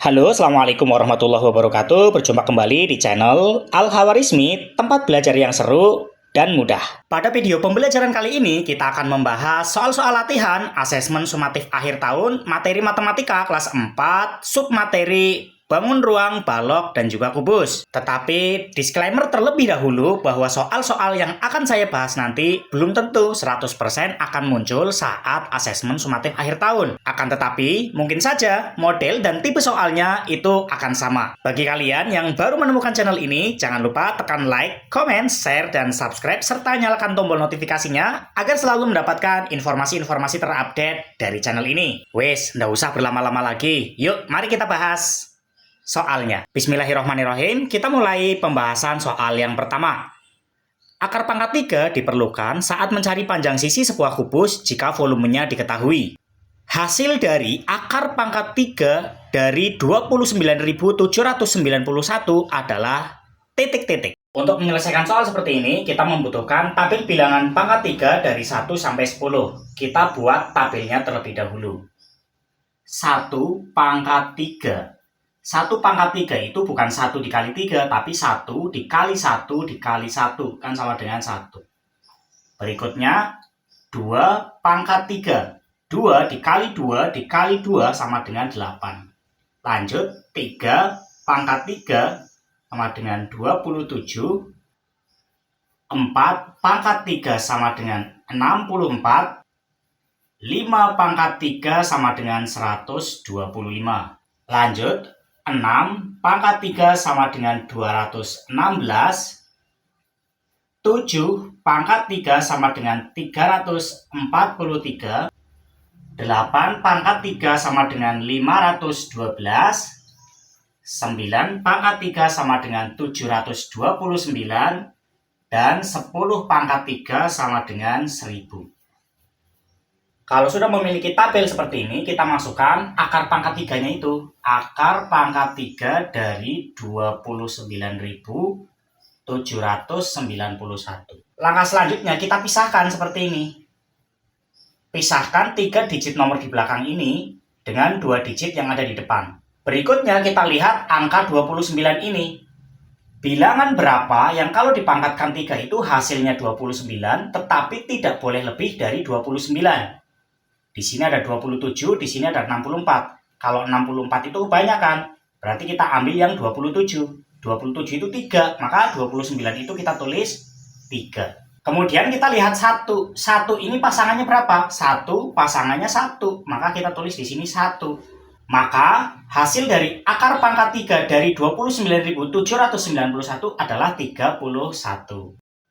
Halo, Assalamualaikum warahmatullahi wabarakatuh. Berjumpa kembali di channel Al-Khawarizmi, tempat belajar yang seru dan mudah. Pada video pembelajaran kali ini, kita akan membahas soal-soal latihan asesmen sumatif akhir tahun, materi matematika kelas 4, submateri bangun ruang, balok, dan juga kubus. Tetapi, disclaimer terlebih dahulu bahwa soal-soal yang akan saya bahas nanti belum tentu 100% akan muncul saat asesmen sumatif akhir tahun. Akan tetapi, mungkin saja model dan tipe soalnya itu akan sama. Bagi kalian yang baru menemukan channel ini, jangan lupa tekan like, comment, share, dan subscribe, serta nyalakan tombol notifikasinya agar selalu mendapatkan informasi-informasi terupdate dari channel ini. Wes, nggak usah berlama-lama lagi. Yuk, mari kita bahas soalnya. Bismillahirrahmanirrahim, kita mulai pembahasan soal yang pertama. Akar pangkat 3 diperlukan saat mencari panjang sisi sebuah kubus jika volumenya diketahui. Hasil dari akar pangkat 3 dari 29.791 adalah titik-titik. Untuk menyelesaikan soal seperti ini, kita membutuhkan tabel bilangan pangkat 3 dari 1 sampai 10. Kita buat tabelnya terlebih dahulu. 1 pangkat 3. 1 pangkat 3 itu bukan 1 dikali 3, tapi 1 dikali 1 dikali 1, kan sama dengan 1. Berikutnya, 2 pangkat 3. 2 dikali 2 dikali 2 sama dengan 8. Lanjut, 3 pangkat 3 sama dengan 27. 4 pangkat 3 sama dengan 64. 5 pangkat 3 sama dengan 125. Lanjut, 6 pangkat 3 sama dengan 216. 7 pangkat 3 sama dengan 343. 8 pangkat 3 sama dengan 512. 9 pangkat 3 sama dengan 729. Dan 10 pangkat 3 sama dengan 1000. Kalau sudah memiliki tabel seperti ini, kita masukkan akar pangkat 3-nya itu. Akar pangkat 3 dari 29.791. Langkah selanjutnya kita pisahkan seperti ini. Pisahkan 3 digit nomor di belakang ini dengan 2 digit yang ada di depan. Berikutnya kita lihat angka 29 ini. Bilangan berapa yang kalau dipangkatkan 3 itu hasilnya 29, tetapi tidak boleh lebih dari 29. Di sini ada 27, di sini ada 64. Kalau 64 itu kebanyakan, berarti kita ambil yang 27. 27 itu 3, maka 29 itu kita tulis 3. Kemudian kita lihat 1. 1 ini pasangannya berapa? 1 pasangannya 1, maka kita tulis di sini 1. Maka hasil dari akar pangkat 3 dari 29.791 adalah 31.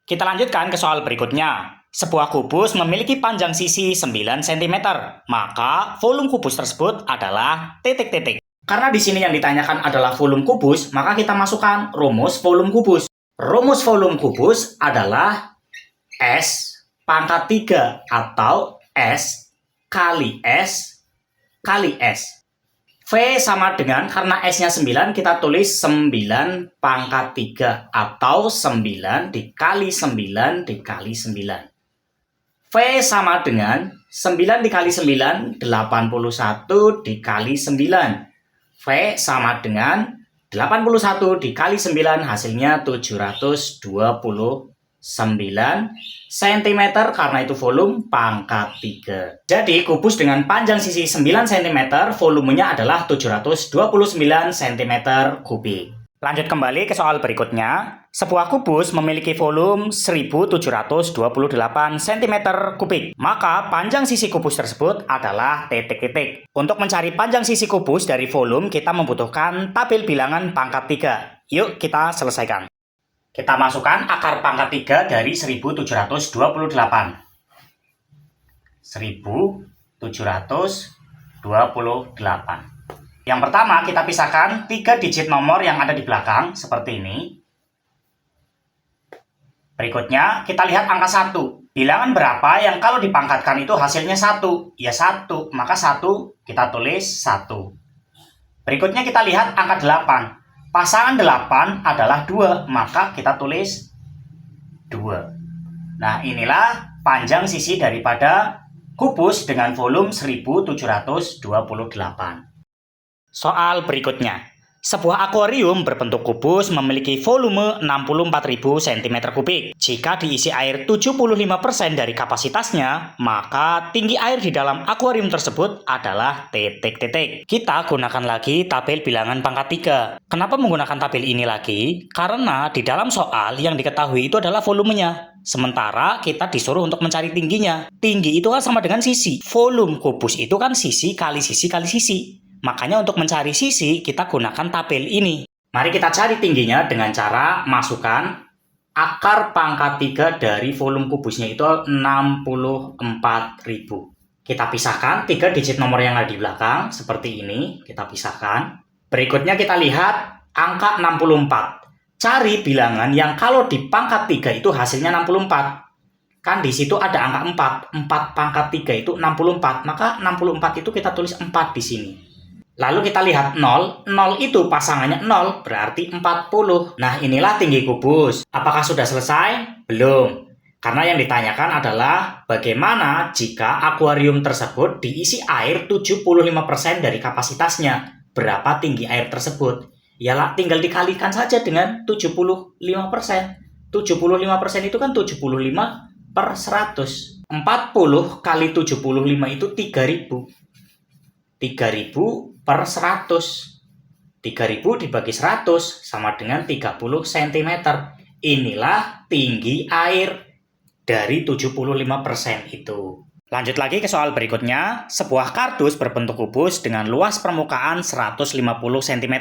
Kita lanjutkan ke soal berikutnya. Sebuah kubus memiliki panjang sisi 9 cm, maka volume kubus tersebut adalah titik-titik. Karena di sini yang ditanyakan adalah volume kubus, maka kita masukkan rumus volume kubus. Rumus volume kubus adalah S pangkat 3 atau S kali S kali S. V sama dengan, karena S-nya 9, kita tulis 9 pangkat 3 atau 9 dikali 9 dikali 9. V sama dengan 9 dikali 9, 81 dikali 9. V sama dengan 81 dikali 9, hasilnya 729 cm, karena itu volume pangkat 3. Jadi kubus dengan panjang sisi 9 cm, volumenya adalah 729 cm kubik. Lanjut kembali ke soal berikutnya. Sebuah kubus memiliki volume 1728 cm kubik. Maka panjang sisi kubus tersebut adalah titik-titik. Untuk mencari panjang sisi kubus dari volume, kita membutuhkan tabel bilangan pangkat 3. Yuk kita selesaikan. Kita masukkan akar pangkat 3 dari 1728. 1728. Yang pertama, kita pisahkan 3 digit nomor yang ada di belakang, seperti ini. Berikutnya, kita lihat angka 1. Bilangan berapa yang kalau dipangkatkan itu hasilnya 1? Ya 1, maka 1 kita tulis 1. Berikutnya kita lihat angka 8. Pasangan 8 adalah 2, maka kita tulis 2. Nah, inilah panjang sisi daripada kubus dengan volume 1728. Soal berikutnya. Sebuah akuarium berbentuk kubus memiliki volume 64.000 cm3. Jika diisi air 75% dari kapasitasnya, maka tinggi air di dalam akuarium tersebut adalah titik-titik. Kita gunakan lagi tabel bilangan pangkat 3. Kenapa menggunakan tabel ini lagi? Karena di dalam soal yang diketahui itu adalah volumenya. Sementara kita disuruh untuk mencari tingginya. Tinggi itu kan sama dengan sisi. Volume kubus itu kan sisi kali sisi kali sisi. Makanya untuk mencari sisi, kita gunakan tabel ini. Mari kita cari tingginya dengan cara masukkan akar pangkat 3 dari volume kubusnya itu 64.000. Kita pisahkan 3 digit nomor yang ada di belakang, seperti ini. Kita pisahkan. Berikutnya kita lihat angka 64. Cari bilangan yang kalau di pangkat 3 itu hasilnya 64. Kan di situ ada angka 4. 4 pangkat 3 itu 64. Maka 64 itu kita tulis 4 di sini. Lalu kita lihat 0. 0 itu pasangannya 0, berarti 40. Nah, inilah tinggi kubus. Apakah sudah selesai? Belum. Karena yang ditanyakan adalah bagaimana jika akuarium tersebut diisi air 75% dari kapasitasnya. Berapa tinggi air tersebut? Yalah, tinggal dikalikan saja dengan 75%. 75% itu kan 75/100. 40 kali 75 itu 3.000. 3.000/100. 3.000 dibagi 100 sama dengan 30 cm. Inilah tinggi air dari 75% itu. Lanjut lagi ke soal berikutnya. Sebuah kardus berbentuk kubus dengan luas permukaan 150 cm.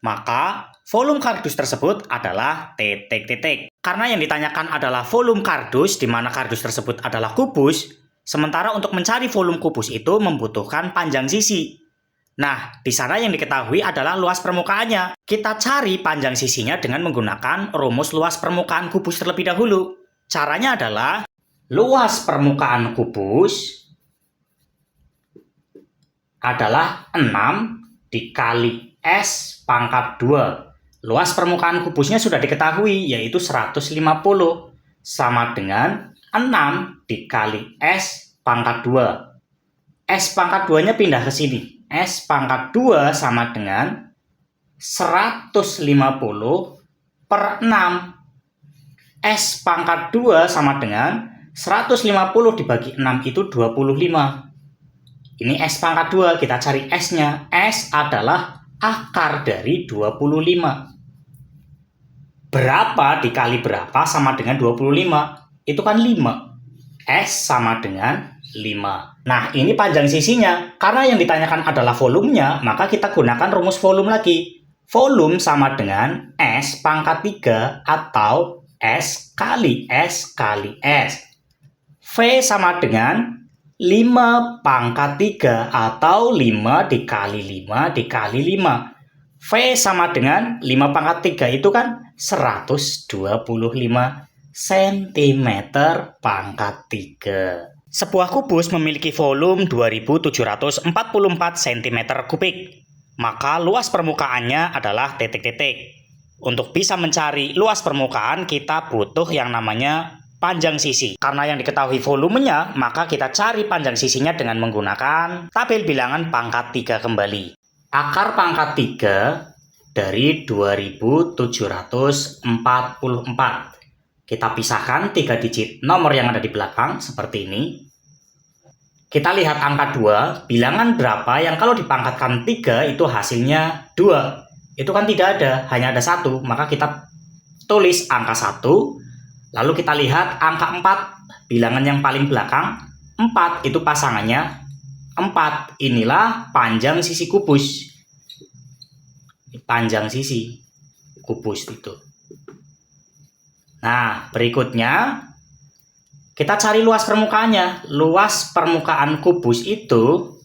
Maka volume kardus tersebut adalah titik-titik. Karena yang ditanyakan adalah volume kardus, di mana kardus tersebut adalah kubus. Sementara untuk mencari volume kubus itu membutuhkan panjang sisi. Nah, di sana yang diketahui adalah luas permukaannya. Kita cari panjang sisinya dengan menggunakan rumus luas permukaan kubus terlebih dahulu. Caranya adalah luas permukaan kubus adalah 6 dikali S pangkat 2. Luas permukaan kubusnya sudah diketahui, yaitu 150. Sama dengan 6 dikali S pangkat 2. S pangkat 2-nya pindah ke sini. S pangkat 2 sama dengan 150/6. S pangkat 2 sama dengan 150 dibagi 6 itu 25. Ini S pangkat 2, kita cari S-nya. S adalah akar dari 25. Berapa dikali berapa sama dengan 25? Itu kan 5. S sama dengan 5. Nah, ini panjang sisinya. Karena yang ditanyakan adalah volumenya, maka kita gunakan rumus volume lagi. Volume sama dengan S pangkat 3 atau S kali S kali S. V sama dengan 5 pangkat 3 atau 5 dikali 5 dikali 5. V sama dengan 5 pangkat 3 itu kan 125 cm pangkat 3. Sebuah kubus memiliki volume 2744 cm3. Maka luas permukaannya adalah titik-titik. Untuk bisa mencari luas permukaan, kita butuh yang namanya panjang sisi. Karena yang diketahui volumenya, maka kita cari panjang sisinya dengan menggunakan tabel bilangan pangkat 3 kembali. Akar pangkat 3 dari 2744. Kita pisahkan 3 digit nomor yang ada di belakang seperti ini. Kita lihat angka 2, bilangan berapa yang kalau dipangkatkan 3 itu hasilnya 2. Itu kan tidak ada, hanya ada 1. Maka kita tulis angka 1. Lalu kita lihat angka 4, bilangan yang paling belakang. 4 itu pasangannya 4. Inilah panjang sisi kubus. Panjang sisi kubus itu. Nah, berikutnya kita cari luas permukaannya. Luas permukaan kubus itu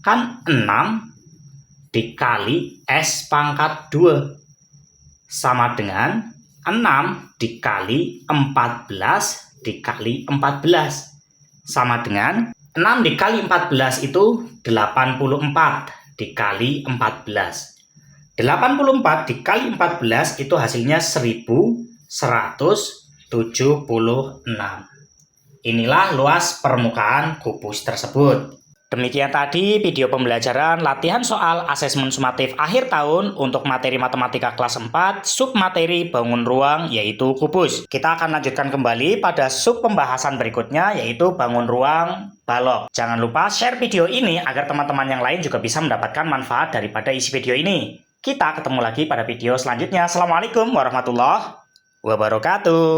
kan 6 dikali S pangkat 2 sama dengan 6 dikali 14 dikali 14 sama dengan 6 dikali 14 itu 84 dikali 14. 84 dikali 14 itu hasilnya 1176. Inilah luas permukaan kubus tersebut. Demikian tadi video pembelajaran latihan soal asesmen sumatif akhir tahun untuk materi matematika kelas 4, submateri bangun ruang yaitu kubus. Kita akan lanjutkan kembali pada sub pembahasan berikutnya yaitu bangun ruang balok. Jangan lupa share video ini agar teman-teman yang lain juga bisa mendapatkan manfaat daripada isi video ini. Kita ketemu lagi pada video selanjutnya. Assalamualaikum warahmatullahi wabarakatuh.